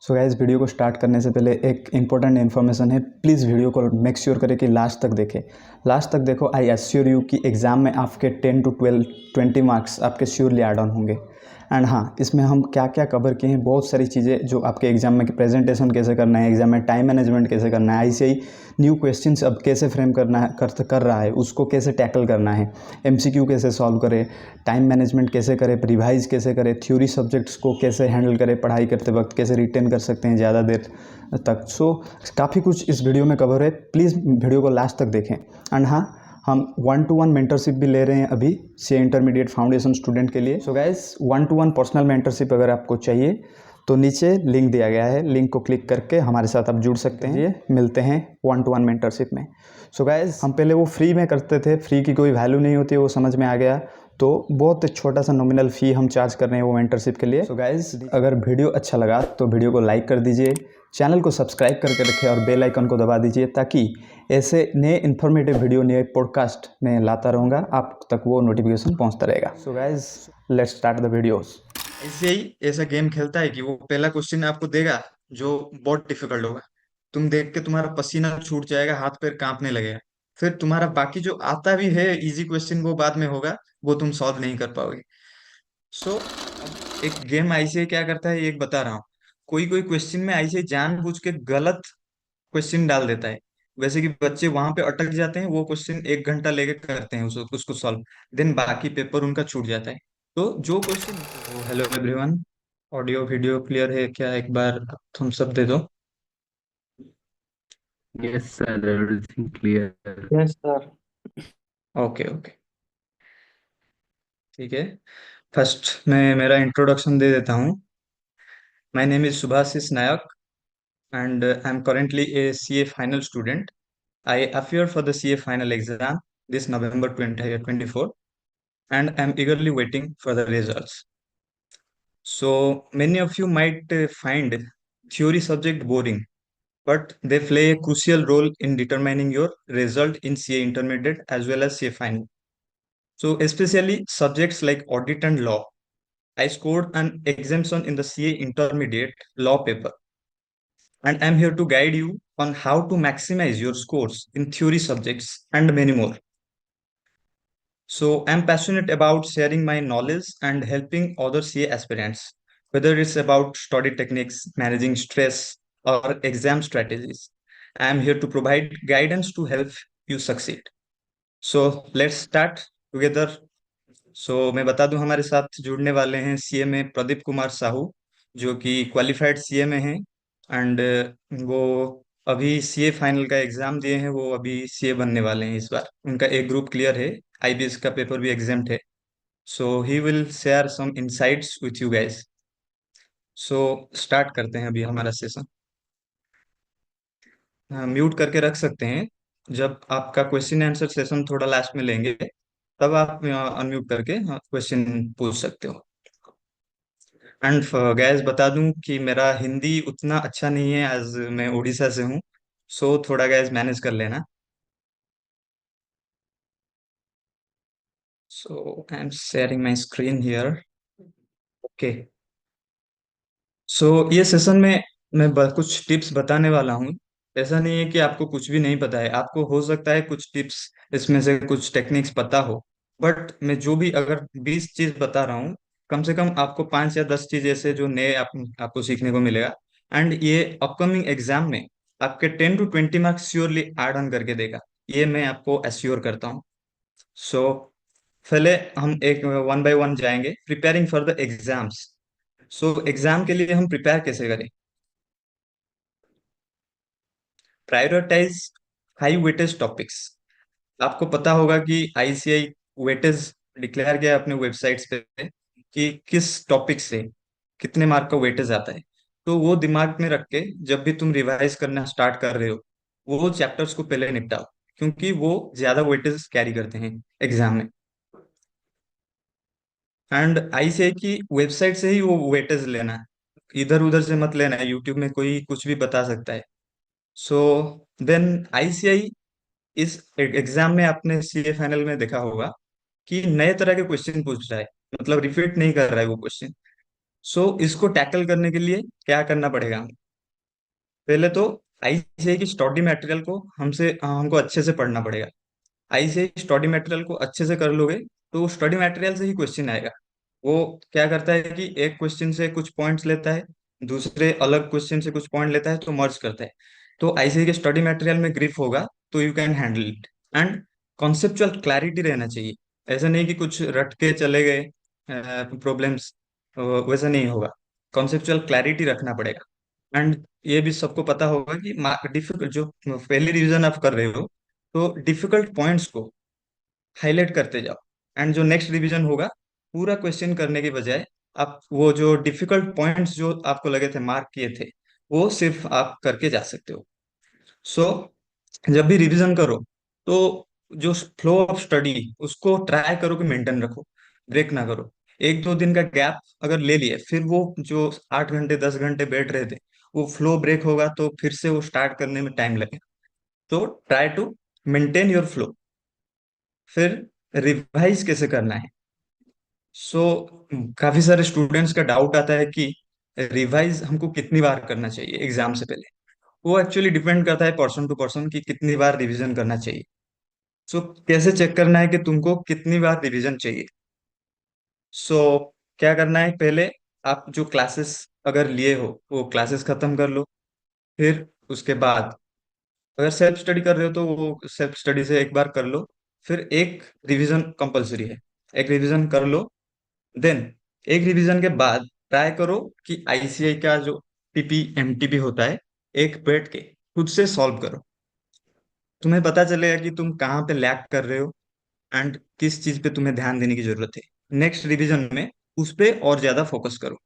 So guys, video को start करने से पहले एक इंपॉर्टेंट इन्फॉर्मेशन है। प्लीज़ वीडियो को मेक श्योर करें कि लास्ट तक देखें। लास्ट तक देखो, आई एश्योर यू कि एग्ज़ाम में आपके 10 to 12 20 मार्क्स आपके श्योरली ऐड ऑन होंगे। एंड हाँ, इसमें हम क्या क्या कवर किए हैं, बहुत सारी चीज़ें जो आपके एग्जाम में प्रेजेंटेशन कैसे करना है, एग्जाम में टाइम मैनेजमेंट कैसे करना है, आईसीआई न्यू क्वेश्चंस अब कैसे फ्रेम करना है कर रहा है, उसको कैसे टैकल करना है, एमसीक्यू कैसे सॉल्व करें, टाइम मैनेजमेंट कैसे करें, रिवाइज कैसे करें, थ्योरी सब्जेक्ट्स को कैसे हैंडल करें, पढ़ाई करते वक्त कैसे रिटेन कर सकते हैं ज़्यादा देर तक। सो काफ़ी कुछ इस वीडियो में कवर है। प्लीज़ वीडियो को लास्ट तक देखें। एंड हाँ, हम 1-to-1 मेंटरशिप भी ले रहे हैं अभी सीए इंटरमीडिएट फाउंडेशन स्टूडेंट के लिए। So guys, 1-to-1 personal mentorship अगर आपको चाहिए तो नीचे लिंक दिया गया है, लिंक को क्लिक करके हमारे साथ आप जुड़ सकते हैं। ये मिलते हैं 1-to-1 मेंटरशिप में। सो गाइस, हम पहले वो फ्री में करते थे, फ्री की कोई वैल्यू नहीं होती है, वो समझ में आ गया। तो बहुत छोटा सा नॉमिनल फ़ी हम चार्ज कर रहे हैं वो मेंटरशिप के लिए। सो गाइस, अगर वीडियो अच्छा लगा तो वीडियो को लाइक कर दीजिए, चैनल को सब्सक्राइब करके रखें और बेल आइकन को दबा दीजिए, ताकि ऐसे नए इन्फॉर्मेटिव वीडियो, नए पॉडकास्ट में लाता रहूँगा, आप तक वो नोटिफिकेशन पहुँचता रहेगा। So guys, let's start the videos. ऐसे ही ऐसा गेम खेलता है कि वो पहला क्वेश्चन आपको देगा जो बहुत डिफिकल्ट होगा। तुम देख के तुम्हारा पसीना छूट जाएगा, हाथ पैर कांपने लगेगा। फिर तुम्हारा बाकी जो आता भी है इजी क्वेश्चन वो बाद में होगा, वो तुम सॉल्व नहीं कर पाओगे। सो अब एक गेम ऐसे क्या करता है, एक बता रहा हूँ। कोई कोई क्वेश्चन में ऐसे जानबूझ के गलत क्वेश्चन डाल देता है। वैसे कि बच्चे वहां पे अटक जाते हैं, वो क्वेश्चन 1 घंटा लेके करते हैं उसको सॉल्व। देन बाकी पेपर उनका छूट जाता है। तो जो question. Hello everyone, audio video clear है क्या? एक बार तुम सब दे दो। Yes, sir, everything clear. Yes sir. Okay okay, ठीक है। फर्स्ट मैं मेरा इंट्रोडक्शन दे देता हूँ। My name is Subhashis Nayak and I am currently a CA final student. I appeared for the CA final exam this November 2024, and I'm eagerly waiting for the results. So many of you might find theory subject boring, but they play a crucial role in determining your result in CA intermediate as well as CA final. So especially subjects like audit and law. I scored an exemption in the CA intermediate law paper, and I'm here to guide you on how to maximize your scores in theory subjects and many more. So I'm passionate about sharing my knowledge and helping other CA aspirants, whether it's about study techniques, managing stress, or exam strategies. I'm here to provide guidance to help you succeed. So let's start together. मैं बता दूं, हमारे साथ जुड़ने वाले हैं CA में प्रदीप कुमार साहू, जो कि क्वालिफाइड सीए में हैं। एंड वो अभी सीए फाइनल का एग्जाम दिए हैं, वो अभी सीए बनने वाले हैं इस बार। उनका एक ग्रुप क्लियर है, आईबीएस का पेपर भी एग्जाम है। So he will share some insights with you guys. So start करते हैं अभी हमारा सेशन। म्यूट करके रख सकते हैं। जब आपका क्वेश्चन आंसर सेशन थोड़ा लास्ट में लेंगे, तब आप अनम्यूट करके क्वेश्चन पूछ सकते हो। एंड गैस बता दूं कि मेरा हिंदी उतना अच्छा नहीं है, आज मैं उड़ीसा से हूँ। सो थोड़ा गैस मैनेज कर लेना। So I am sharing my screen here. Okay. ये सेशन में मैं कुछ टिप्स बताने वाला हूँ। ऐसा नहीं है कि आपको कुछ भी नहीं पता है, आपको हो सकता है कुछ टिप्स इसमें से कुछ टेक्निक्स पता हो। बट मैं जो भी अगर 20 चीज बता रहा हूँ, कम से कम आपको 5 या 10 चीज ऐसे जो नए आपको सीखने को मिलेगा। एंड ये अपकमिंग एग्जाम में आपके 10 to 20 marks surely add on करके देगा, ये मैं आपको एश्योर करता हूँ। सो पहले हम एक वन बाय वन जाएंगे, preparing for the exams. Exam के लिए हम प्रिपेयर कैसे करें? Prioritise high weightage topics. आपको पता होगा कि आईसीआई वेटेज डिक्लेयर किया है अपने वेबसाइट्स पे कि किस टॉपिक से कितने मार्क का वेटेज आता है। तो वो दिमाग में रख के जब भी तुम रिवाइज करना स्टार्ट कर रहे हो, वो चैप्टर्स को पहले निपटाओ, क्योंकि वो ज्यादा वेटेज कैरी करते हैं एग्जाम में। एंड आईसीआई की वेबसाइट से ही वो वेटेज लेना है, इधर उधर से मत लेना है, यूट्यूब में कोई कुछ भी बता सकता है। सो देन आईसीआई इस एग्जाम में आपने सीए फाइनल में देखा होगा कि नए तरह के क्वेश्चन पूछ रहा है, मतलब रिपीट नहीं कर रहा है वो क्वेश्चन। सो इसको टैकल करने के लिए क्या करना पड़ेगा? पहले तो आईसीआई की स्टडी मटेरियल को हमको अच्छे से पढ़ना पड़ेगा। आईसीआई स्टडी मटेरियल को अच्छे से कर लोगे तो स्टडी मटेरियल से ही क्वेश्चन आएगा। वो क्या करता है कि एक क्वेश्चन से कुछ पॉइंट्स लेता है, दूसरे अलग क्वेश्चन से कुछ पॉइंट लेता है तो मर्ज करता है। तो आईसीआई के स्टडी मटेरियल में ग्रिप होगा तो you can handle it. And conceptual clarity रहना चाहिए। ऐसा नहीं कि कुछ रट के चले गए प्रॉब्लम्स, वैसा नहीं होगा। कॉन्सेप्चुअल क्लैरिटी रखना पड़ेगा। एंड ये भी सबको पता होगा कि डिफिकल्ट जो पहली रिवीजन आप कर रहे हो तो डिफिकल्ट पॉइंट्स को हाईलाइट करते जाओ। एंड जो नेक्स्ट रिवीजन होगा, पूरा क्वेश्चन करने के बजाय आप वो जो डिफिकल्ट पॉइंट्स जो आपको लगे थे, मार्क किए थे, वो सिर्फ आप करके जा सकते हो। सो जब भी रिवीजन करो तो जो फ्लो ऑफ स्टडी उसको ट्राई करो कि मेंटेन रखो, ब्रेक ना करो। एक दो दिन का गैप अगर ले लिए, फिर वो जो 8 घंटे 10 घंटे बैठ रहे थे, वो फ्लो ब्रेक होगा तो फिर से वो स्टार्ट करने में टाइम लगेगा। तो try to maintain your flow. फिर रिवाइज कैसे करना है? सो काफी सारे स्टूडेंट्स का डाउट आता है कि रिवाइज हमको कितनी बार करना चाहिए एग्जाम से पहले। वो एक्चुअली डिपेंड करता है पर्सन टू पर्सन कि कितनी बार रिवीजन करना चाहिए। सो कैसे चेक करना है कि तुमको कितनी बार रिवीजन चाहिए? सो क्या करना है, पहले आप जो क्लासेस अगर लिए हो वो क्लासेस खत्म कर लो। फिर उसके बाद अगर सेल्फ स्टडी कर रहे हो तो वो सेल्फ स्टडी से एक बार कर लो। फिर एक रिवीजन कंपलसरी है, एक रिवीजन कर लो। देन एक रिवीजन के बाद ट्राई करो कि आईसीआई का जो पीपी एमटीपी होता है, एक बैठ के खुद से सॉल्व करो। तुम्हें पता चलेगा कि तुम कहाँ पे लैग कर रहे हो एंड किस चीज पे तुम्हें ध्यान देने की जरूरत है। नेक्स्ट रिवीजन में उस पे और ज्यादा फोकस करो।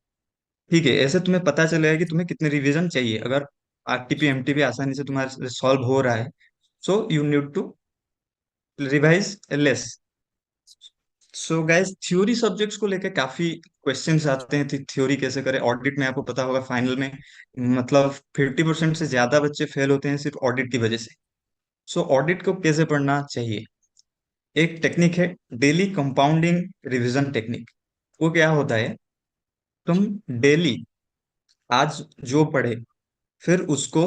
ठीक है, ऐसे तुम्हें पता चलेगा कि तुम्हें कितने रिवीजन चाहिए। अगर आरटीपी एमटीपी आसानी से तुम्हारे सॉल्व हो रहा है, so you need to revise less. So guys, theory subjects को लेकर काफी क्वेश्चंस आते हैं कि थ्योरी कैसे करें। ऑडिट में आपको पता होगा फाइनल में मतलब 50% से ज्यादा बच्चे फेल होते हैं सिर्फ ऑडिट की वजह से। सो ऑडिट को कैसे पढ़ना चाहिए? एक टेक्निक है, डेली कंपाउंडिंग रिवीजन टेक्निक। वो क्या होता है, तुम डेली आज जो पढ़े फिर उसको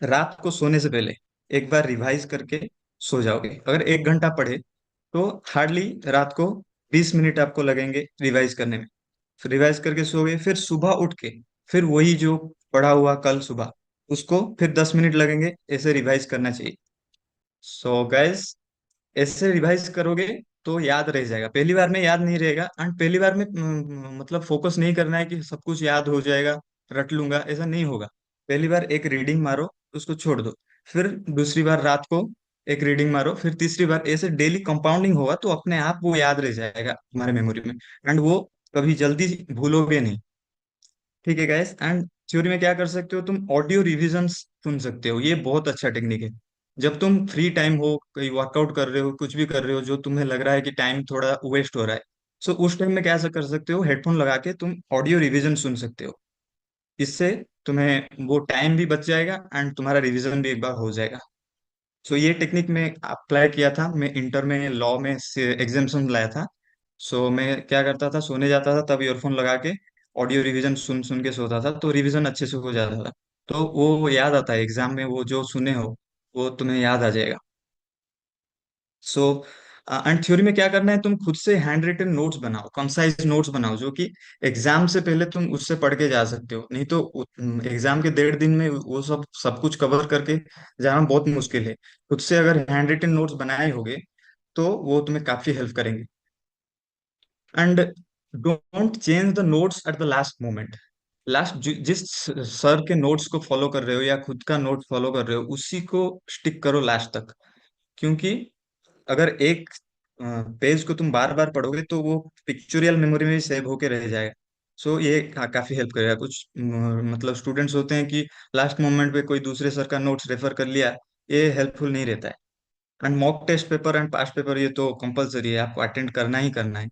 रात को सोने से पहले एक बार रिवाइज करके सो जाओगे। अगर 1 घंटा पढ़े तो हार्डली रात को 20 मिनट आपको लगेंगे रिवाइज करने में। फिर रिवाइज करके सोओगे, फिर सुबह उठ के फिर वही जो पढ़ा हुआ कल सुबह उसको फिर 10 मिनट लगेंगे, ऐसे रिवाइज करना चाहिए। सो गैस, ऐसे रिवाइज करोगे तो याद रह जाएगा। पहली बार में याद नहीं रहेगा। एंड पहली बार में मतलब फोकस नहीं करना है कि सब कुछ याद हो जाएगा, रट लूंगा, ऐसा नहीं होगा। पहली बार एक रीडिंग मारो, उसको छोड़ दो। फिर दूसरी बार रात को एक रीडिंग मारो, फिर तीसरी बार, ऐसे डेली कंपाउंडिंग होगा तो अपने आप वो याद रह जाएगा तुम्हारे मेमोरी में। एंड वो कभी जल्दी भूलोगे नहीं। ठीक है गाइस। एंड थ्योरी में क्या कर सकते हो, तुम ऑडियो रिविजन्स सुन सकते हो। ये बहुत अच्छा टेक्निक है। जब तुम फ्री टाइम हो, कहीं वर्कआउट कर रहे हो, कुछ भी कर रहे हो जो तुम्हें लग रहा है कि टाइम थोड़ा वेस्ट हो रहा है, सो उस टाइम में क्या ऐसा कर सकते हो, हेडफोन लगा के तुम ऑडियो रिवीजन सुन सकते हो। इससे तुम्हें वो टाइम भी बच जाएगा एंड तुम्हारा रिवीजन भी एक बार हो जाएगा। सो ये टेक्निक मैं अप्लाई किया था, मैं इंटर में लॉ में एग्जामेशन लाया था। सो मैं क्या करता था, सोने जाता था तब ईयरफोन लगा के ऑडियो रिवीजन सुन सुन के सोता था तो रिवीजन अच्छे से हो जाता था। तो वो याद आता है एग्जाम में, वो जो सुने हो वो तुम्हें याद आ जाएगा। सो एंड थ्योरी में क्या करना है, तुम खुद से हैंड रिटन नोट्स बनाओ, कंसाइज नोट्स बनाओ, जो कि एग्जाम से पहले तुम उससे पढ़ के जा सकते हो। नहीं तो एग्जाम के 1.5 दिन में वो सब सब कुछ कवर करके जाना बहुत मुश्किल है। खुद से अगर हैंड रिटन नोट्स बनाए होगे तो वो तुम्हें काफी हेल्प करेंगे। And don't change the notes at the last moment. जिस सर के नोट्स को फॉलो कर रहे हो या खुद का नोट फॉलो कर रहे हो उसी को स्टिक करो लास्ट तक। क्योंकि अगर एक पेज को तुम बार बार पढ़ोगे तो वो पिक्चोरियल मेमोरी में भी सेव होके रह जाएगा। सो ये काफी हेल्प करेगा। कुछ मतलब स्टूडेंट्स होते हैं कि लास्ट मोमेंट पे कोई दूसरे सर का नोट्स रेफर कर लिया, ये हेल्पफुल नहीं रहता है। And mock test paper and past paper ये तो कंपलसरी है, आपको अटेंड करना ही करना है।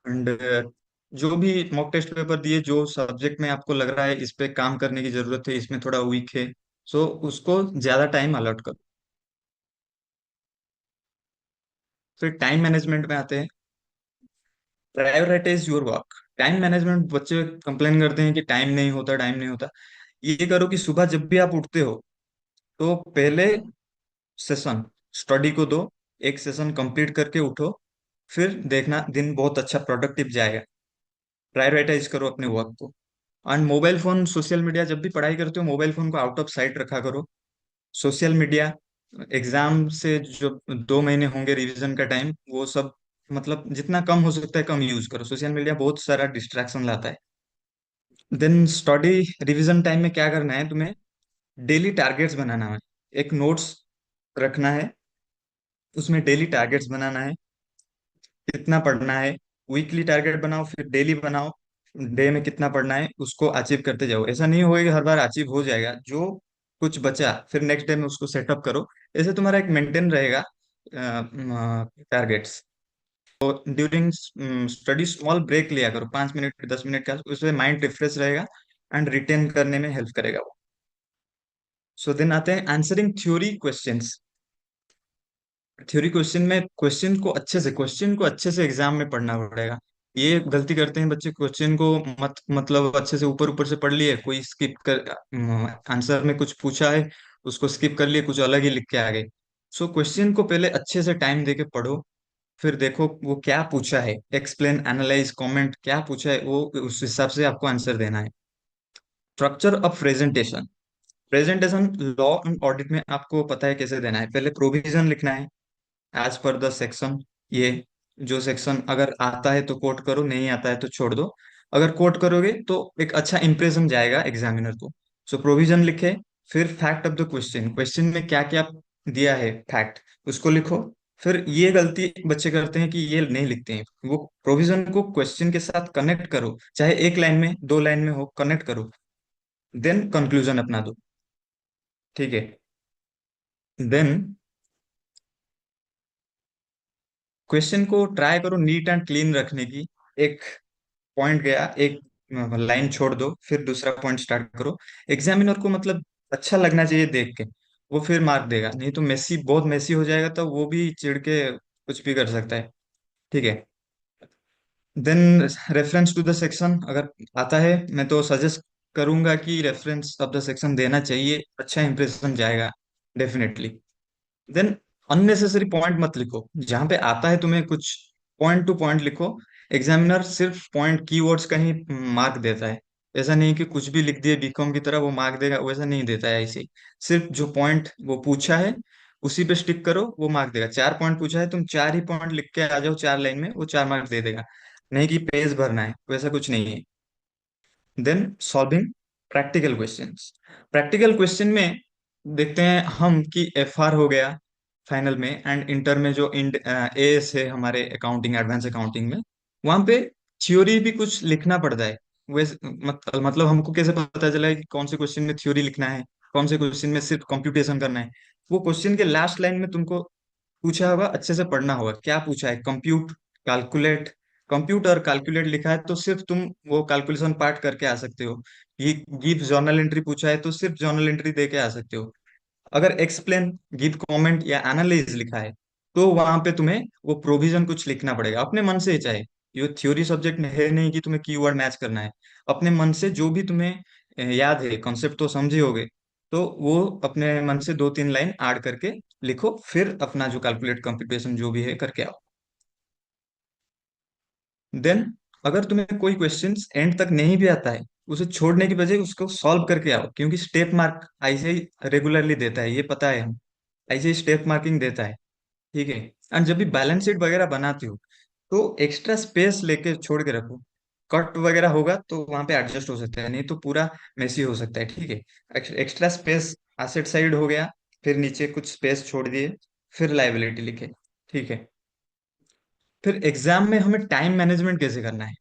एंड जो भी मॉक टेस्ट पेपर दिए, जो सब्जेक्ट में आपको लग रहा है इस पे काम करने की जरूरत है, इसमें थोड़ा वीक है, सो उसको ज्यादा टाइम अलॉट करो। फिर टाइम मैनेजमेंट में आते हैं। Prioritise your work. Time management, बच्चे कंप्लेन करते हैं कि टाइम नहीं होता, टाइम नहीं होता। ये करो कि सुबह जब भी आप उठते हो, तो पहले सेशन स्टडी को दो, एक सेशन कंप्लीट करके उठो, फिर देखना दिन बहुत अच्छा प्रोडक्टिव जाएगा। प्रायोरिटाइज करो अपने वर्क को। And mobile phone, social media, जब भी पढ़ाई करते हो मोबाइल फोन को आउट ऑफ साइट रखा करो। सोशल मीडिया, एग्जाम से जो 2 महीने होंगे रिवीजन का टाइम, वो सब मतलब जितना कम हो सकता है कम यूज करो। सोशल मीडिया बहुत सारा डिस्ट्रैक्शन लाता है। देन स्टडी रिवीजन टाइम में क्या करना है तुम्हें, डेली टारगेट्स बनाना है। एक नोट्स रखना है, उसमें डेली टारगेट्स बनाना है, कितना पढ़ना है। वीकली टारगेट बनाओ, फिर डेली बनाओ, डे में कितना पढ़ना है उसको अचीव करते जाओ। ऐसा नहीं होगा कि हर बार अचीव हो जाएगा, जो कुछ बचा फिर नेक्स्ट डे में उसको सेटअप करो। ऐसे तुम्हारा एक मेंटेन रहेगा targets. During study small break लिया करो, 5 मिनट 10 मिनट का, उससे माइंड रिफ्रेश रहेगा एंड रिटेन करने में हेल्प करेगा वो। सो देन आते हैं answering theory questions. Theory question में क्वेश्चन को अच्छे से एग्जाम में पढ़ना पड़ेगा। ये गलती करते हैं बच्चे, क्वेश्चन को मतलब अच्छे से ऊपर ऊपर से पढ़ लिए, कोई स्किप कर, आंसर में कुछ पूछा है उसको स्किप कर लिए, कुछ अलग ही लिख के आ गए। सो क्वेश्चन को पहले अच्छे से टाइम दे के पढ़ो, फिर देखो वो क्या पूछा है, एक्सप्लेन एनालाइज कमेंट क्या पूछा है, वो उस हिसाब से आपको आंसर देना है। Structure of presentation. Presentation law and audit में आपको पता है कैसे देना है। पहले प्रोविजन लिखना है एज पर द सेक्शन। ये जो सेक्शन अगर आता है तो कोट करो, नहीं आता है तो छोड़ दो। अगर कोट करोगे तो एक अच्छा इंप्रेशन जाएगा एग्जामिनर को। सो प्रोविजन लिखे। फिर fact of the question, question में क्या क्या दिया है फैक्ट, उसको लिखो। फिर ये गलती बच्चे करते हैं कि ये नहीं लिखते हैं, वो प्रोविजन को क्वेश्चन के साथ कनेक्ट करो, चाहे एक लाइन में 2 लाइन में हो, कनेक्ट करो, देन कंक्लूजन अपना दो। ठीक है। देन क्वेश्चन को ट्राई करो नीट एंड क्लीन रखने की। एक पॉइंट गया, एक लाइन छोड़ दो, फिर दूसरा पॉइंट स्टार्ट करो। एग्जामिनर को मतलब अच्छा लगना चाहिए देख के, वो फिर मार्क देगा। नहीं तो मेसी, बहुत मेसी हो जाएगा तो वो भी चिढ़ के कुछ भी कर सकता है। ठीक है। Then reference to the section अगर आता है, मैं तो सजेस्ट करूंगा कि रेफरेंस ऑफ द सेक्शन देना चाहिए, अच्छा इंप्रेशन जाएगा डेफिनेटली। देन अननेसेसरी पॉइंट मत लिखो, जहां पे आता है तुम्हें कुछ पॉइंट टू पॉइंट लिखो। एग्जामिनर सिर्फ पॉइंट कीवर्ड्स का ही मार्क देता है। ऐसा नहीं कि कुछ भी लिख दिए बीकॉम की तरह वो मार्क देगा, वैसा नहीं देता है ऐसे ही। सिर्फ जो पॉइंट वो पूछा है उसी पे स्टिक करो, वो मार्क देगा। 4 पॉइंट पूछा है, तुम 4 ही पॉइंट लिख के आ जाओ 4 लाइन में, वो 4 मार्क दे देगा। नहीं कि पेज भरना है, वैसा कुछ नहीं है। Then solving practical questions. Practical question में देखते हैं हम कि एफआर हो गया फाइनल में, एंड इंटर में जो एएस है हमारे अकाउंटिंग, एडवांस अकाउंटिंग में, वहां पे थ्योरी भी कुछ लिखना पड़ता है। वैसे मतलब हमको कैसे पता चला है कि कौन से क्वेश्चन में थ्योरी लिखना है, कौन से क्वेश्चन में सिर्फ कंप्यूटेशन करना है। वो क्वेश्चन के लास्ट लाइन में तुमको पूछा होगा, अच्छे से पढ़ना होगा क्या पूछा है। कंप्यूट, कैलकुलेट, कंप्यूट और कैलकुलेट लिखा है तो सिर्फ तुम वो कैलकुलेशन पार्ट करके आ सकते हो। ये गिव जर्नल एंट्री पूछा है तो सिर्फ जर्नल एंट्री दे के आ सकते हो। अगर एक्सप्लेन, गिव कमेंट या एनालाइज लिखा है तो वहां पे तुम्हें वो प्रोविजन कुछ लिखना पड़ेगा अपने मन से ही। चाहे ये थ्योरी सब्जेक्ट है नहीं कि तुम्हें कीवर्ड मैच करना है, अपने मन से जो भी तुम्हें याद है, कॉन्सेप्ट तो समझे होगे, तो वो अपने मन से 2-3 लाइन ऐड करके लिखो, फिर अपना जो कैलकुलेट कंप्यूटेशन जो भी है करके आओ। देन अगर तुम्हें कोई क्वेश्चन एंड तक नहीं भी आता है, उसे छोड़ने की बजाय उसको सॉल्व करके आओ, क्योंकि स्टेप मार्क आईसीआई रेगुलरली देता है, ये पता है हम। आईसीआई स्टेप मार्किंग देता है। ठीक है। एंड जब भी बैलेंस शीट वगैरह बनाते हो तो एक्स्ट्रा स्पेस लेके छोड़ के रखो। कट वगैरह होगा तो वहां पे एडजस्ट हो सकता है, नहीं तो पूरा मेसी हो सकता है। ठीक है। एक्स्ट्रा स्पेस एसेट साइड हो गया, फिर नीचे कुछ स्पेस छोड़ दिए, फिर लाइबिलिटी लिखे। ठीक है। फिर एग्जाम में हमें टाइम मैनेजमेंट कैसे करना है।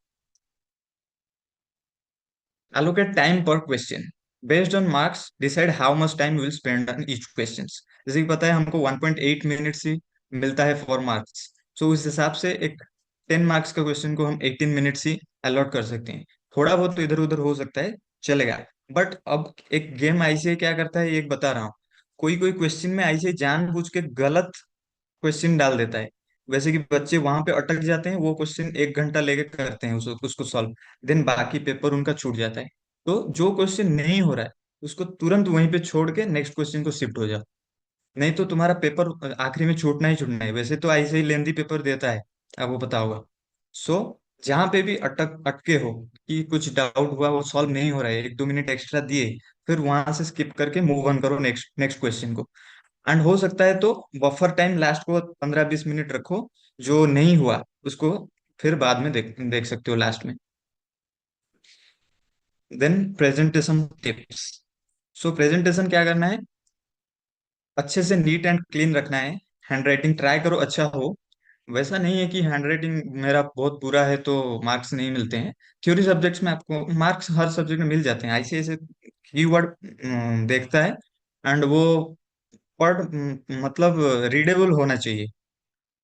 allocate time per question based on marks, decide how much time you will spend on each questions। जैसे कि पता है हमको 1.8 मिनट्स ही मिलता है फॉर मार्क्स। सो उस हिसाब से एक 10 मार्क्स का क्वेश्चन को हम 18 मिनट्स ही अलॉट कर सकते हैं। थोड़ा बहुत तो इधर उधर हो सकता है, चलेगा। बट अब एक गेम आईसीआई क्या करता है, ये एक बता रहा हूँ। कोई कोई क्वेश्चन में आईसीआई जानबूझ के गलत क्वेश्चन डाल देता है, वैसे कि बच्चे वहां पे अटक जाते हैं, वो क्वेश्चन 1 घंटा लेके करते हैं उसको सॉल्व, देन बाकी पेपर उनका छूट जाता है। तो जो क्वेश्चन नहीं हो रहा है उसको तुरंत वहीं पे छोड़ के नेक्स्ट क्वेश्चन को शिफ्ट हो जाओ, नहीं तो तुम्हारा पेपर आखिरी में छूटना ही छूटना है। वैसे तो ऐसे ही लेंदी पेपर देता है, आपको पता होगा। सो जहाँ पे भी अटके हो कि कुछ डाउट हुआ, वो सॉल्व नहीं हो रहा है, 1-2 मिनट एक्स्ट्रा दिए, फिर वहां से स्किप करके मूव ऑन करो नेक्स्ट नेक्स्ट क्वेश्चन को। एंड हो सकता है तो बफर टाइम लास्ट को 15-20 मिनट रखो, जो नहीं हुआ उसको फिर बाद में देख देख सकते हो लास्ट में। Then presentation tips. So presentation क्या करना है, अच्छे से नीट एंड क्लीन रखना है। हैंड राइटिंग ट्राई करो अच्छा हो। वैसा नहीं है कि हैंड राइटिंग मेरा बहुत बुरा है तो मार्क्स नहीं मिलते हैं। थ्योरी सब्जेक्ट्स में आपको मार्क्स हर सब्जेक्ट में मिल जाते हैं, ऐसे ऐसे कीवर्ड देखता है। एंड वो वर्ड मतलब रीडेबल होना चाहिए।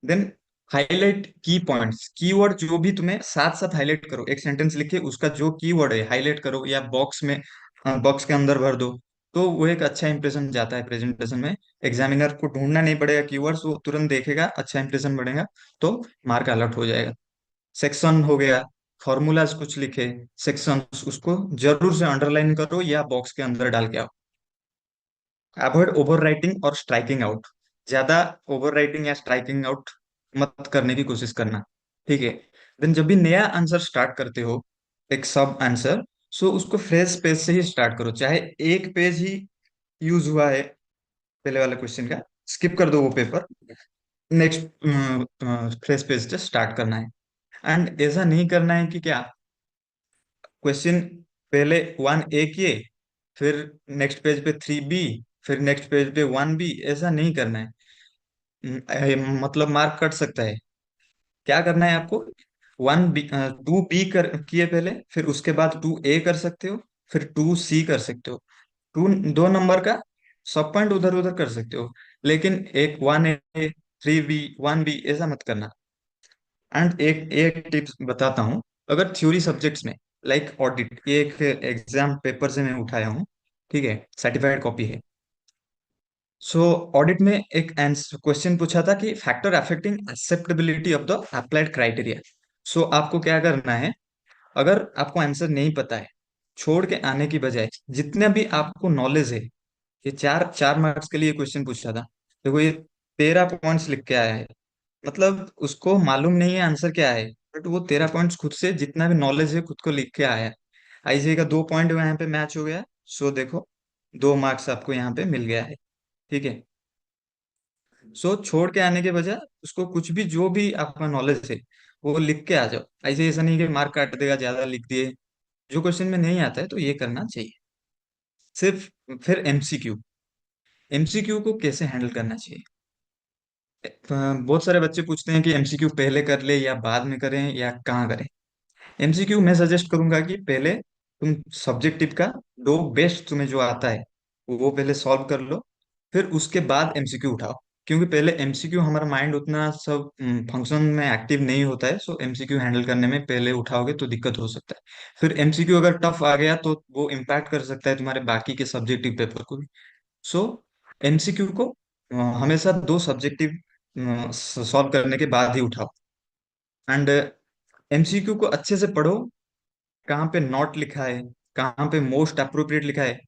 देन हाईलाइट की पॉइंट्स, कीवर्ड जो भी तुम्हें साथ साथ हाईलाइट करो, एक सेंटेंस लिख के उसका जो कीवर्ड है हाईलाइट करो, या बॉक्स में बॉक्स के अंदर भर दो। तो वो एक अच्छा इंप्रेशन जाता है प्रेजेंटेशन में। एग्जामिनर को ढूंढना नहीं पड़ेगा कीवर्ड्स, वो तुरंत देखेगा, अच्छा इंप्रेशन बढ़ेगा, तो मार्क अलर्ट हो जाएगा। सेक्शन हो गया, फॉर्मूलाज कुछ लिखे, सेक्शन उसको जरूर से अंडरलाइन करो या बॉक्स के अंदर डाल के आओ। अवॉइड ओवर राइटिंग और स्ट्राइकिंग आउट। ज्यादा ओवर राइटिंग या स्ट्राइकिंग आउट मत करने की कोशिश करना, ठीक है। देन जब भी नया आंसर स्टार्ट करते हो, एक सब आंसर, सो उसको फ्रेश पेज से ही स्टार्ट करो, चाहे एक पेज ही यूज हुआ है पहले वाले क्वेश्चन का, स्किप कर दो वो पेपर, नेक्स्ट फ्रेश पेज से स्टार्ट करना है। एंड ऐसा नहीं करना है कि क्या क्वेश्चन पहले 1A किए, फिर नेक्स्ट पेज पे 3B, फिर नेक्स्ट पेज पे 1B, ऐसा नहीं करना है। मतलब मार्क कट सकता है। क्या करना है आपको, 1B 2B कर किए पहले, फिर उसके बाद 2A कर सकते हो, फिर 2C कर सकते हो। 2 नंबर का सब पॉइंट उधर उधर कर सकते हो, लेकिन एक 1A 3B 1B ऐसा मत करना। एंड एक एक टिप्स बताता हूँ, अगर थ्योरी सब्जेक्ट्स में लाइक ऑडिट, ये एक एग्जाम पेपर से मैं उठाया हूँ, ठीक है, सर्टिफाइड कॉपी है। सो ऑडिट में एक आंसर क्वेश्चन पूछा था कि factor affecting acceptability of the applied criteria. So आपको क्या करना है, अगर आपको आंसर नहीं पता है, छोड़ के आने की बजाय जितने भी आपको नॉलेज है, ये चार चार मार्क्स के लिए क्वेश्चन पूछा था, देखो ये 13 पॉइंट्स लिख के आया है, मतलब उसको मालूम नहीं है आंसर क्या है, बट वो 13 पॉइंट्स खुद से जितना भी नॉलेज है खुद को लिख के आया है। आईसीआई का 2 पॉइंट यहाँ पे मैच हो गया। सो देखो 2 मार्क्स आपको यहाँ पे मिल गया है, ठीक है। सो छोड़ के आने के बजाय उसको कुछ भी जो भी आपका नॉलेज है वो लिख के आ जाओ, ऐसे ऐसा नहीं कि मार्क काट देगा ज्यादा लिख दिए। जो क्वेश्चन में नहीं आता है तो ये करना चाहिए सिर्फ। फिर एमसीक्यू, एमसीक्यू को कैसे हैंडल करना चाहिए। बहुत सारे बच्चे पूछते हैं कि एमसीक्यू पहले कर ले या बाद में करें या कहाँ करें। एमसीक्यू मैं सजेस्ट करूंगा कि पहले तुम सब्जेक्टिव का दो बेस्ट तुम्हें जो आता है वो पहले सॉल्व कर लो, फिर उसके बाद एमसीक्यू उठाओ। क्योंकि पहले एमसीक्यू हमारा माइंड उतना सब फंक्शन में एक्टिव नहीं होता है, सो एमसीक्यू हैंडल करने में पहले उठाओगे तो दिक्कत हो सकता है। फिर एमसीक्यू अगर टफ आ गया तो वो इम्पैक्ट कर सकता है तुम्हारे बाकी के सब्जेक्टिव पेपर को भी। सो एमसीक्यू को हमेशा दो सब्जेक्टिव सॉल्व करने के बाद ही उठाओ। एंड एमसीक्यू को अच्छे से पढ़ो, कहाँ पे नॉट लिखा है, कहाँ पे मोस्ट अप्रोप्रिएट लिखा है।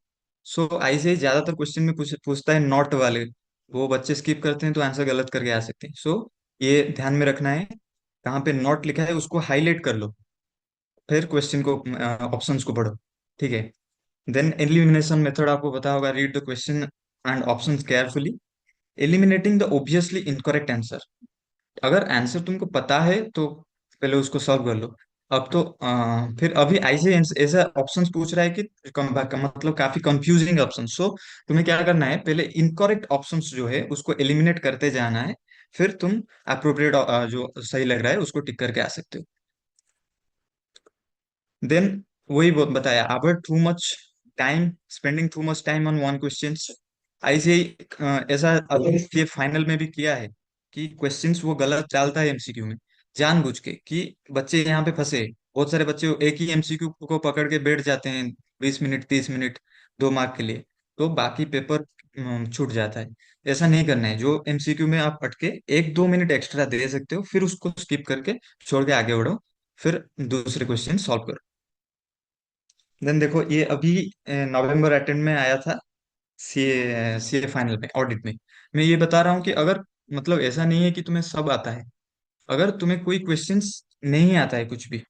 सो ऐसे ही ज्यादातर क्वेश्चन में पूछता है नॉट वाले, वो बच्चे स्किप करते हैं तो आंसर गलत करके आ सकते हैं। सो ये ध्यान में रखना है, कहाँ पे नॉट लिखा है उसको हाईलाइट कर लो, फिर क्वेश्चन को ऑप्शंस को पढ़ो, ठीक है। देन एलिमिनेशन मेथड आपको पता होगा, read the question and options carefully, eliminating the obviously incorrect answer. अगर आंसर तुमको पता है तो पहले उसको सॉल्व कर लो। अब तो फिर अभी ऐसे ऐसा ऑप्शंस पूछ रहा है कि मतलब काफी कंफ्यूजिंग ऑप्शन। सो तुम्हें क्या करना है, पहले इनकरेक्ट ऑप्शंस जो है उसको एलिमिनेट करते जाना है, फिर तुम अप्रोप्रिएट जो सही लग रहा है उसको टिक करके आ सकते हो। देन वही बताया, avoid too much time, spending too much time on one question. ऐसे ही ऐसा अगर ये फाइनल में भी किया है कि क्वेश्चंस वो गलत डालता है एमसीक्यू में जानबूझ के, कि बच्चे यहाँ पे फंसे। बहुत सारे बच्चे एक ही एमसीक्यू को पकड़ के बैठ जाते हैं 20 मिनट 30 मिनट 2 मार्क के लिए, तो बाकी पेपर छूट जाता है। ऐसा नहीं करना है। जो एमसीक्यू में आप अटके 1-2 मिनट एक्स्ट्रा दे सकते हो, फिर उसको स्किप करके छोड़ के आगे बढ़ो, फिर दूसरे क्वेश्चन सॉल्व करो। देन देखो, ये अभी नवंबर अटेम्प्ट में आया था, सीए फाइनल में, ऑडिट में। मैं ये बता रहा हूँ कि अगर, मतलब ऐसा नहीं है कि तुम्हें सब आता है। अगर तुम्हें कोई क्वेश्चंस नहीं आता है कुछ भी,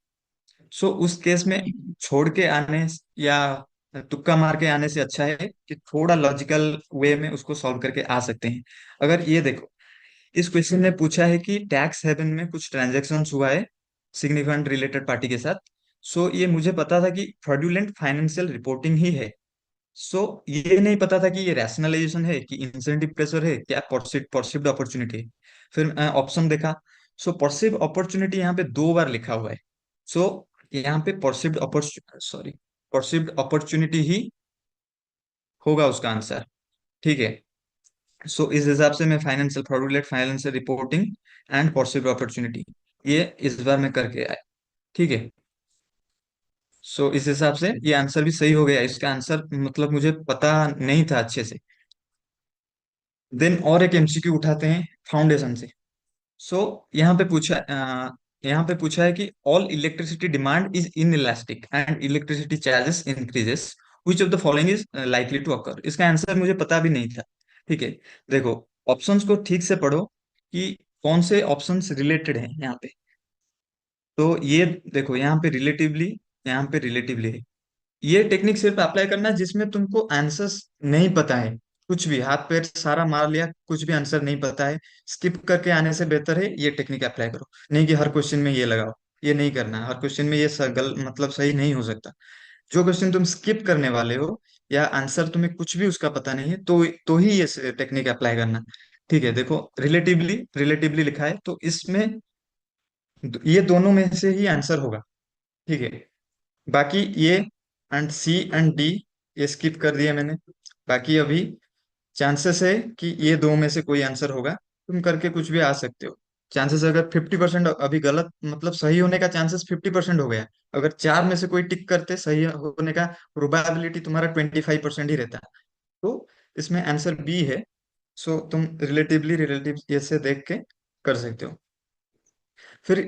सो उस केस में छोड़ के आने या तुक्का मार के आने से अच्छा है कि थोड़ा लॉजिकल वे में उसको सॉल्व करके आ सकते हैं। अगर ये देखो, इस क्वेश्चन ने पूछा है कि टैक्स हेवन में कुछ ट्रांजेक्शन हुआ है सिग्निफिकेंट रिलेटेड पार्टी के साथ। सो ये मुझे पता था कि फ्रॉडुलेंट फाइनेंशियल रिपोर्टिंग ही है। सो ये नहीं पता था कि ये रैशनलाइजेशन है कि इंसेंटिव प्रेशर है, क्या परसिव्ड अपॉर्चुनिटी है। फिर ऑप्शन देखा। सो परसिव्ड अपॉर्चुनिटी यहाँ पे 2 बार लिखा हुआ है। सो यहाँ पे परसिव्ड अपॉर्चुनिटी ही होगा उसका आंसर। ठीक है। सो इस हिसाब से मैं financial fraudulent financial reporting and perceived opportunity, ये इस बार मैं करके आया। ठीक है। सो इस हिसाब से ये आंसर भी सही हो गया। इसका आंसर मतलब मुझे पता नहीं था अच्छे से। देन और एक एमसीक्यू उठाते हैं फाउंडेशन से। सो यहाँ पे पूछा है कि all electricity demand is inelastic and electricity charges increases, which of the following is likely to occur. इसका आंसर मुझे पता भी नहीं था। ठीक है। देखो, ऑप्शंस को ठीक से पढ़ो कि कौन से ऑप्शंस रिलेटेड हैं यहाँ पे। तो ये देखो, यहाँ पे रिलेटिवली है। ये टेक्निक सिर्फ अप्लाई करना है जिसमें तुमको आंसर्स नहीं पता है। कुछ भी हाथ पैर सारा मार लिया, कुछ भी आंसर नहीं पता है, स्किप करके आने से बेहतर है ये टेक्निक अप्लाई करो। नहीं कि हर क्वेश्चन में ये लगाओ। ये नहीं करना है। हर क्वेश्चन में ये मतलब सही नहीं हो सकता। जो क्वेश्चन तुम स्किप करने वाले हो या आंसर तुम्हें कुछ भी उसका पता नहीं है, तो ही ये टेक्निक अप्लाई करना। ठीक है। देखो, रिलेटिवली रिलेटिवली लिखा है, तो इसमें ये दोनों में से ही आंसर होगा। ठीक है। बाकी ये एंड सी एंड डी, ये स्किप कर दिया मैंने। बाकी अभी चांसेस है कि ये दो में से कोई आंसर होगा। तुम करके कुछ भी आ सकते हो। चांसेस अगर 50% अभी गलत, मतलब सही होने का चांसेस 50% हो गया। अगर चार में से कोई टिक करते, सही होने का प्रोबेबिलिटी तुम्हारा 25% ही रहता। तो इसमें आंसर बी है। सो तुम रिलेटिव ये से देख के कर सकते हो। फिर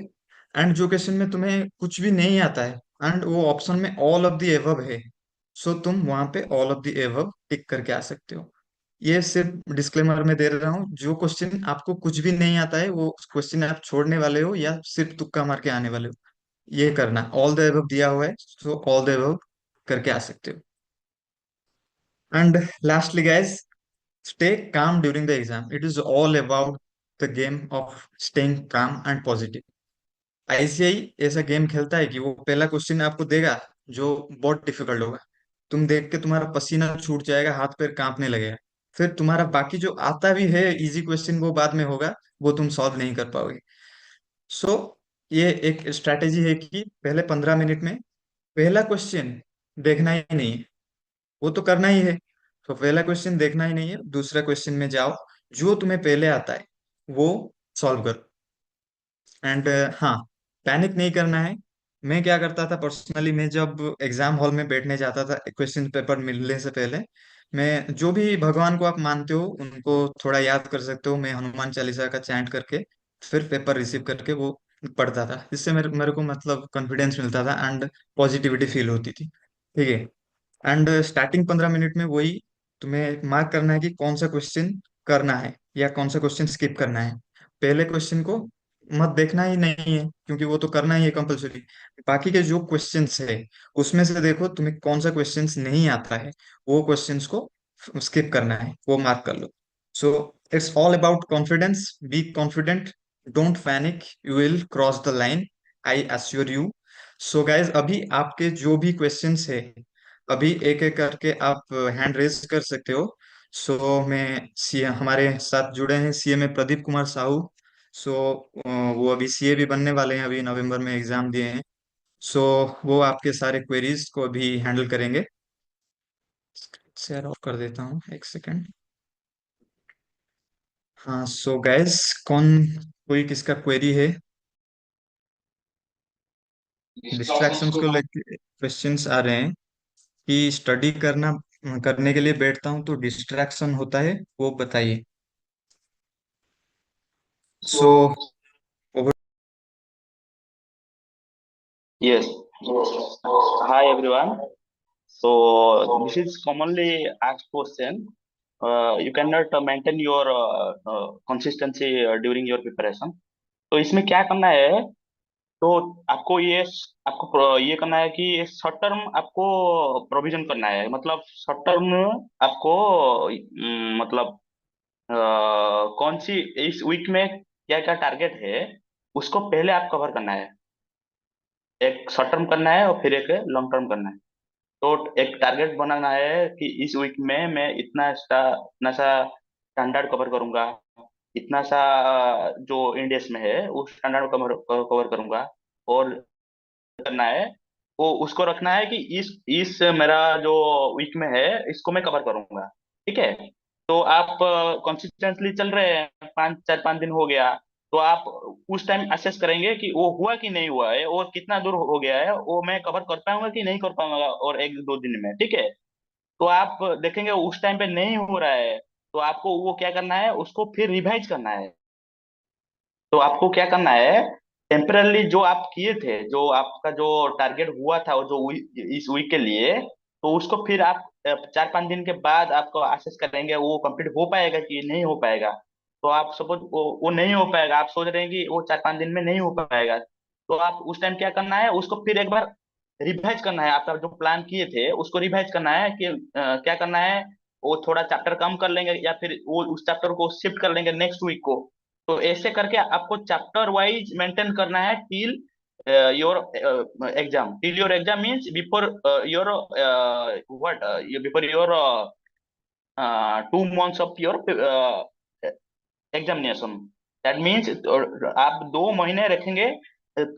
एंड जो क्वेश्चन में तुम्हें कुछ भी नहीं आता है एंड वो ऑप्शन में ऑल ऑफ द एबव है, सो तुम वहां पे ऑल ऑफ द एबव टिक करके आ सकते हो। ये सिर्फ डिस्क्लेमर में दे रहा हूँ। जो क्वेश्चन आपको कुछ भी नहीं आता है, वो क्वेश्चन आप छोड़ने वाले हो या सिर्फ तुक्का मार के आने वाले हो, ये करना। ऑल द एबव दिया हुआ है, सो ऑल द एबव करके आ सकते हो। And lastly guys, stay calm during the exam. It is all about the game of staying काम एंड पॉजिटिव। आईसीआई ऐसा गेम खेलता है कि वो पहला क्वेश्चन आपको देगा जो बहुत डिफिकल्ट होगा। तुम देख के तुम्हारा पसीना छूट जाएगा, हाथ पैर कांपने लगेगा। फिर तुम्हारा बाकी जो आता भी है इजी क्वेश्चन, वो बाद में होगा, वो तुम सॉल्व नहीं कर पाओगे। सो ये एक स्ट्रैटेजी है कि पहले 15 मिनट में पहला क्वेश्चन देखना ही नहीं है, वो तो करना ही है। तो पहला क्वेश्चन देखना ही नहीं है, दूसरा क्वेश्चन में जाओ, जो तुम्हें पहले आता है वो सॉल्व करो। एंड हाँ, पैनिक नहीं करना है। मैं क्या करता था पर्सनली, मैं जब एग्जाम हॉल में बैठने जाता था क्वेश्चन पेपर मिलने से पहले, मैं जो भी भगवान को आप मानते हो उनको थोड़ा याद कर सकते हो, मैं हनुमान चालीसा का चैंट करके फिर पेपर रिसीव करके वो पढ़ता था। इससे मेरे मेरे को मतलब कॉन्फिडेंस मिलता था एंड पॉजिटिविटी फील होती थी। ठीक है। एंड स्टार्टिंग 15 मिनट में वही तुम्हें मार्क करना है कि कौन सा क्वेश्चन करना है या कौन सा क्वेश्चन स्किप करना है। पहले क्वेश्चन को मत देखना ही नहीं है क्योंकि वो तो करना ही है कंपलसरी। बाकी के जो क्वेश्चंस है उसमें से देखो तुम्हें कौन सा क्वेश्चंस नहीं आता है, वो क्वेश्चंस को स्किप करना है, वो मार्क कर लो। So it's all about confidence. Be confident, don't panic, you will cross the line, I assure you. So guys, अभी आपके जो भी क्वेश्चंस है, अभी एक एक करके आप हैंड रेज कर सकते हो। सो मैं सी हमारे साथ जुड़े हैं सीए में प्रदीप कुमार साहू। सो वो अभी सीए भी बनने वाले हैं, अभी नवंबर में एग्जाम दिए हैं। सो वो आपके सारे क्वेरीज को भी हैंडल करेंगे। शेयर ऑफ कर देता हूँ, एक सेकेंड। हाँ, सो गैस, कोई किसका क्वेरी है? डिस्ट्रैक्शंस को लेके क्वेश्चंस आ रहे हैं कि स्टडी करना करने के लिए बैठता हूँ तो डिस्ट्रैक्शन होता है, वो बताइए। सो So, yes. Hi everyone. So this is commonly asked question. You cannot maintain your consistency during your preparation. तो इसमें क्या करना है? तो आपको ये करना है कि शॉर्ट टर्म आपको प्रोविजन करना है। मतलब शॉर्ट टर्म आपको मतलब कौन सी इस वीक में क्या क्या टारगेट है उसको पहले आप कवर करना है। एक शॉर्ट टर्म करना है और फिर एक लॉन्ग टर्म करना है। तो एक टारगेट बनाना है कि इस वीक में मैं इतना सा स्टैंडर्ड कवर करूंगा, इतना सा जो इंडेक्स में है उस स्टैंडर्ड कवर कवर करूंगा। और करना है वो उसको रखना है कि इस मेरा जो वीक में है इसको मैं कवर करूंगा। ठीक है। तो आप कंसिस्टेंटली चल रहे हैं, 5 दिन हो गया, तो आप उस टाइम असेस करेंगे कि वो हुआ कि नहीं हुआ है और कितना दूर हो गया है, वो मैं कवर कर पाऊंगा कि नहीं कर पाऊंगा और 1-2 दिन में। ठीक है। तो आप देखेंगे उस टाइम पे नहीं हो रहा है, तो आपको वो क्या करना है, उसको फिर रिवाइज करना है। तो आपको क्या करना है, टेम्परली जो आप किए थे, जो आपका जो टारगेट हुआ था वो जो इस वीक के लिए, तो उसको फिर आप 4-5 दिन के बाद आपको असेस करेंगे वो कंप्लीट हो पाएगा कि नहीं हो पाएगा। तो आप सपोज वो नहीं हो पाएगा, आप सोच रहे हैं कि वो 4-5 दिन में नहीं हो पाएगा, तो आप उस टाइम क्या करना है, उसको फिर एक बार रिवाइज करना है। आपका जो प्लान किए थे उसको रिवाइज करना है कि क्या करना है, वो थोड़ा चैप्टर कम कर लेंगे या फिर वो उस चैप्टर को शिफ्ट कर लेंगे नेक्स्ट वीक को। तो ऐसे करके आपको चैप्टर वाइज मेंटेन करना है till your exam. Till your exam means before your what before your 2 months of your examination. That means आप 2 महीने रखेंगे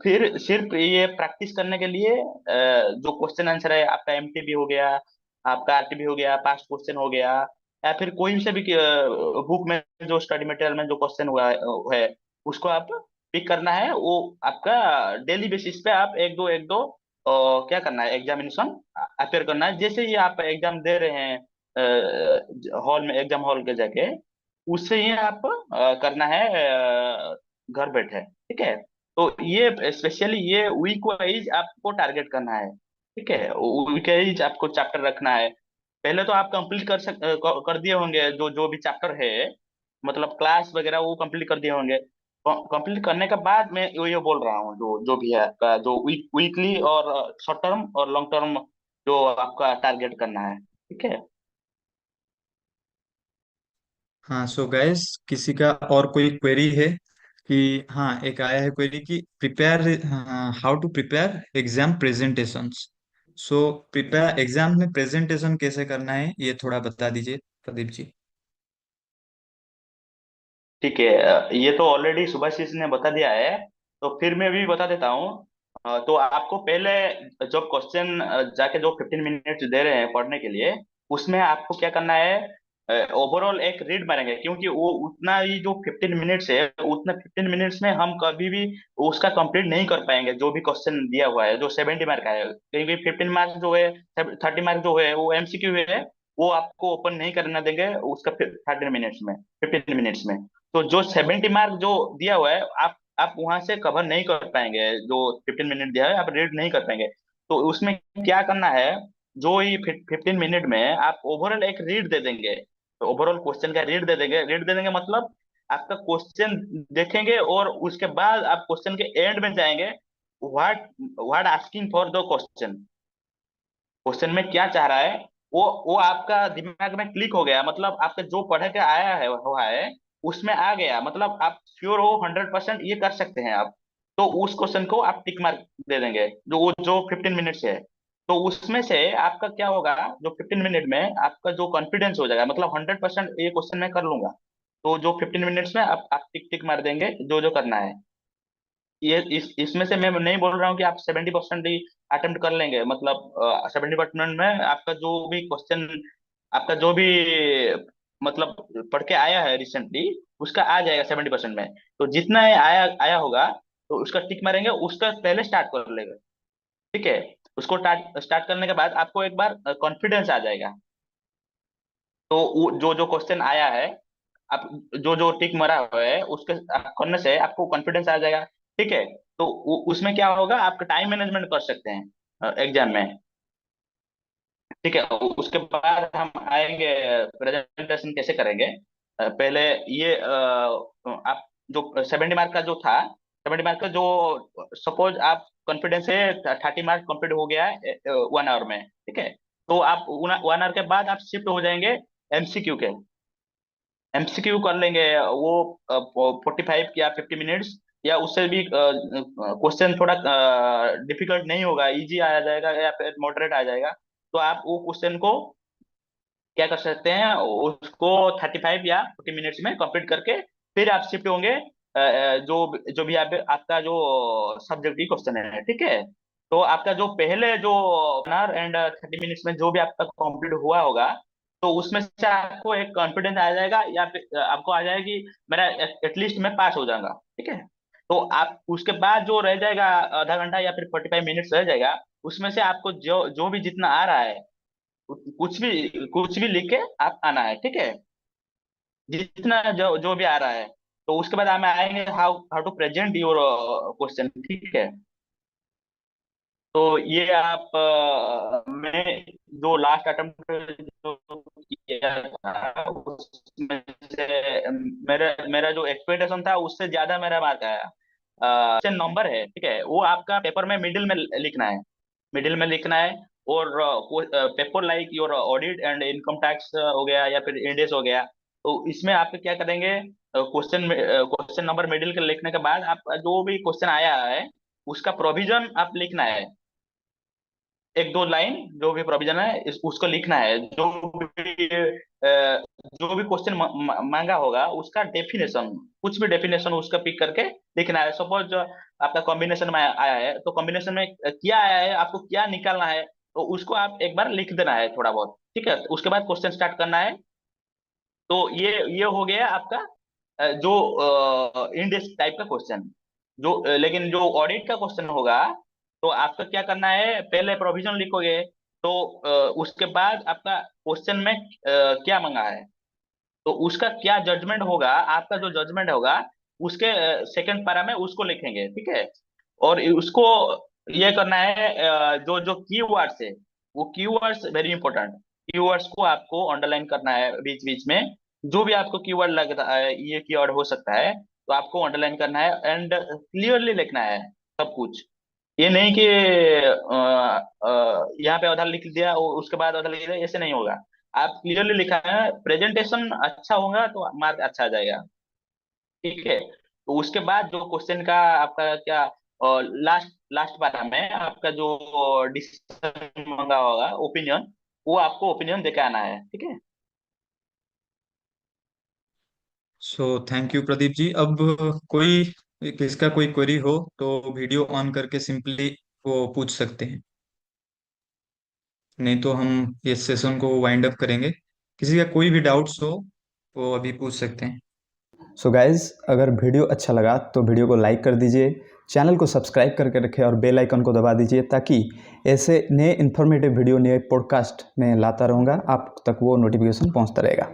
फिर सिर्फ ये प्रैक्टिस करने के लिए। जो क्वेश्चन आंसर है आपका एमटीबी हो गया, आपका आरटीबी हो गया, पास्ट क्वेश्चन हो गया, या फिर कोई से भी बुक में जो स्टडी मटेरियल में जो क्वेश्चन हुआ है उसको आप पिक करना है। वो आपका डेली बेसिस पे आप एक दो क्या करना है, एग्जामिनेशन अपेयर करना है। जैसे ही आप एग्जाम दे रहे हैं हॉल में, एग्जाम हॉल के जाके, उससे ही आप करना है घर बैठे। ठीक है। तो ये स्पेशली ये वीक वाइज आपको टारगेट करना है। ठीक है। वीक वाइज आपको चैप्टर रखना है। पहले तो आप कंप्लीट कर दिए होंगे जो जो भी चैप्टर है, मतलब क्लास वगैरह वो कंप्लीट कर दिए होंगे। कंप्लीट करने के बाद मैं ये बोल रहा हूँ जो जो भी है आपका जो वीकली और शॉर्ट टर्म और लॉन्ग टर्म जो आपका टारगेट करना है। ठीक है। हाँ, सो गाइस, किसी का और कोई क्वेरी है? कि हाँ, एक आया है क्वेरी कि prepare how to prepare exam presentations. So prepare exam में प्रेजेंटेशन कैसे करना है, ये थोड़ा बता दीजिए प्रदीप जी। ठीक है। ये तो ऑलरेडी सुभाषिस ने बता दिया है, तो फिर मैं भी बता देता हूँ। तो आपको पहले जो क्वेश्चन जाके जो 15 मिनट दे रहे हैं पढ़ने के लिए, उसमें आपको क्या करना है, ओवरऑल एक रीड मारेंगे। क्योंकि वो उतना ही जो 15 मिनट्स है, उतना 15 मिनट्स में हम कभी भी उसका कंप्लीट नहीं कर पाएंगे जो भी क्वेश्चन दिया हुआ है जो 70 मार्क का है। क्योंकि 15 मार्क जो है, 30 मार्क जो है वो एमसीक्यू है, वो आपको ओपन नहीं करना देंगे उसका 13 मिनट्स में, 15 मिनट्स में। तो जो 70 मार्क जो दिया हुआ है, आप वहां से कवर नहीं कर पाएंगे। जो 15 मिनट दिया है आप रीड नहीं कर पाएंगे। तो उसमें क्या करना है, जो ही 15 मिनट में आप ओवरऑल एक रीड दे देंगे। तो ओवरऑल क्वेश्चन का रीड दे देंगे मतलब आपका क्वेश्चन देखेंगे और उसके बाद आप क्वेश्चन के एंड में जाएंगे। What what asking for the question, question में क्या चाह रहा है, वो आपका दिमाग में क्लिक हो गया, मतलब आपका जो पढ़ के आया है हुआ है उसमें आ गया, मतलब आप श्योर हो 100% ये कर सकते हैं आप। तो उस क्वेश्चन को आप टिक मार्क दे देंगे जो 15 मिनट से है। तो उसमें से आपका क्या होगा, जो 15 मिनट में आपका जो कॉन्फिडेंस हो जाएगा, मतलब 100% ये क्वेश्चन मैं कर लूंगा। तो जो 15 मिनट्स में आप टिक टिक मार देंगे जो जो करना है। ये इसमें से मैं नहीं बोल रहा हूँ कि आप 70% ही अटेम्प्ट कर लेंगे। मतलब 70% में आपका जो भी क्वेश्चन, आपका जो भी मतलब पढ़ के आया है रिसेंटली, उसका आ जाएगा 70% में। तो जितना आया आया होगा तो उसका टिक मारेंगे, उसका पहले स्टार्ट कर लेंगे। ठीक है। उसको स्टार्ट करने के बाद आपको एक बार कॉन्फिडेंस आ जाएगा। तो जो जो क्वेश्चन आया है, आप जो जो टिक मरा हुआ है उसके करने से आपको कॉन्फिडेंस आ जाएगा। ठीक है। तो उसमें क्या होगा, आप टाइम मैनेजमेंट कर सकते हैं एग्जाम में। ठीक है। उसके बाद हम आएंगे प्रेजेंटेशन कैसे करेंगे। पहले ये आप जो 70 मार्क का जो था, 70 मार्क का जो, सपोज आप कॉन्फिडेंस है 30 मार्क कंप्लीट हो गया है 1 आवर में। ठीक है। तो आप 1 आवर के बाद आप शिफ्ट हो जाएंगे एमसीक्यू के। एमसीक्यू कर लेंगे वो 45 या 50 मिनट्स, या उससे भी क्वेश्चन थोड़ा डिफिकल्ट नहीं होगा, इजी आ जाएगा या फिर मॉडरेट आ जाएगा। तो आप वो क्वेश्चन को क्या कर सकते हैं, उसको 35 या 40 मिनट्स में कंप्लीट करके फिर आप शिफ्ट होंगे जो जो भी आपका जो सब्जेक्टिव क्वेश्चन है। ठीक है। तो आपका जो पहले जो 1 आवर एंड 30 मिनट्स में जो भी आपका कंप्लीट हुआ होगा, तो उसमें से आपको एक कॉन्फिडेंस आ जाएगा, या फिर आपको आ जाएगा कि मेरा एटलीस्ट मैं पास हो जाऊंगा। ठीक है। तो आप उसके बाद जो रह जाएगा आधा घंटा या फिर 45 मिनट्स रह जाएगा, उसमें से आपको जो जो भी जितना आ रहा है कुछ भी लिख के आप आना है। ठीक है। जितना जो जो भी आ रहा है। तो उसके बाद हम आएंगे how how to present your question. ठीक है। तो ये आप मैं जो लास्ट अटेम्प्ट जो किया था उसमें से मेरा मेरा जो एक्सपेक्टेशन था उससे ज्यादा मेरा मार्क आया। क्वेश्चन नंबर है, ठीक है, वो आपका पेपर में मिडिल में लिखना है। मिडिल में लिखना है। और paper like your audit and income tax हो गया या फिर इंडेस हो गया। तो इसमें आप क्या करेंगे, क्वेश्चन नंबर मिडिल के लिखने के बाद आप जो भी क्वेश्चन आया है उसका प्रोविजन आप लिखना है। एक दो लाइन जो भी प्रोविजन है उसको लिखना है। जो भी क्वेश्चन मांगा होगा उसका डेफिनेशन, कुछ भी डेफिनेशन उसका पिक करके लिखना है। सपोज आपका कॉम्बिनेशन में आया है, तो कॉम्बिनेशन में क्या आया है, आपको क्या निकालना है, तो उसको आप एक बार लिख देना है थोड़ा बहुत। ठीक है। उसके बाद क्वेश्चन स्टार्ट करना है। तो ये हो गया आपका जो इंडेक्स टाइप का क्वेश्चन। जो लेकिन जो ऑडिट का क्वेश्चन होगा, तो आपका क्या करना है, पहले प्रोविजन लिखोगे। तो उसके बाद आपका क्वेश्चन में क्या मंगा है, तो उसका क्या जजमेंट होगा, आपका जो जजमेंट होगा उसके सेकंड पैरा में उसको लिखेंगे। ठीक है। और उसको ये करना है जो जो कीवर्ड्स है, वो कीवर्ड्स वेरी इंपॉर्टेंट। कीवर्ड्स को आपको अंडरलाइन करना है बीच बीच में। जो भी आपको कीवर्ड लगता है ये कीवर्ड हो सकता है, तो आपको अंडरलाइन करना है एंड क्लियरली लिखना है सब कुछ। ये नहीं कि यहाँ पे आधा लिख दिया और उसके बाद आधा लिख दिया, ऐसे नहीं होगा। आप क्लियरली लिखा है, प्रेजेंटेशन अच्छा होगा तो मार्क अच्छा आ जाएगा। ठीक है। तो उसके बाद जो क्वेश्चन का आपका क्या लास्ट लास्ट पारा में आपका जो डिसीजन मांगा होगा, ओपिनियन, वो आपको ओपिनियन देके आना है। ठीक है। So thank you Pradeep ji. अब कोई किसका कोई क्वेरी हो तो वीडियो ऑन करके सिंपली वो पूछ सकते हैं, नहीं तो हम इस सेशन को वाइंड अप करेंगे। किसी का कोई भी डाउट्स हो वो अभी पूछ सकते हैं। सो गाइज़, अगर वीडियो अच्छा लगा तो वीडियो को लाइक कर दीजिए, चैनल को सब्सक्राइब करके रखें और बेल आइकन को दबा दीजिए, ताकि ऐसे नए इन्फॉर्मेटिव वीडियो, नए पॉडकास्ट में लाता रहूँगा, आप तक वो नोटिफिकेशन पहुँचता रहेगा।